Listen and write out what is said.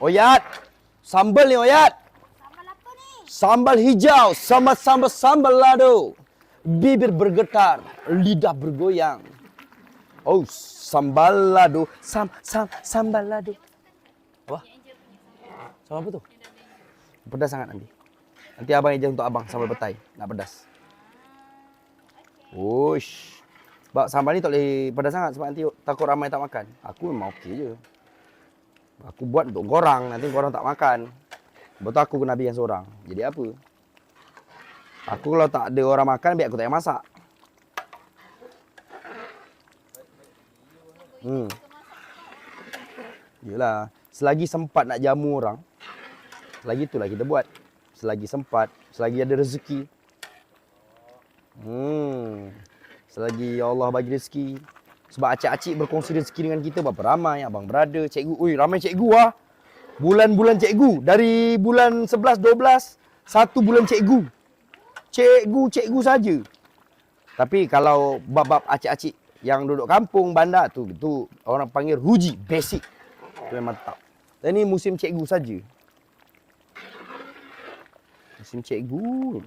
Oyat. Sambal ni Oyat. Sambal apa ni? Sambal hijau, sambal lado. Bibir bergetar, lidah bergoyang. Oh, sambal lado, sambal lado. Apa? Sambal apa tu? Pedas sangat nanti. Nanti abang eja untuk abang sambal petai, nak pedas. Ush. Sebab sambal ni tak boleh pedas sangat sebab nanti takut ramai tak makan. Aku memang okey je. Aku buat untuk korang, nanti korang tak makan. Betul aku kena habis yang seorang. Jadi apa? Aku kalau tak ada orang makan, biar aku tak payah masak. Yelah, selagi sempat nak jamu orang, selagi itulah kita buat. Selagi sempat, selagi ada rezeki. Selagi Allah bagi rezeki. Sebab acik-acik berkongsi rezeki dengan kita berapa ramai. Abang berada, cikgu. Ui, ramai cikgu lah. Bulan-bulan cikgu. Dari bulan 11, 12, 1 bulan cikgu. Cikgu saja. Tapi kalau bab-bab acik-acik yang duduk kampung, bandar tu orang panggil ruji, basic. Tu memang tak. Dan ni musim cikgu saja. Musim cikgu.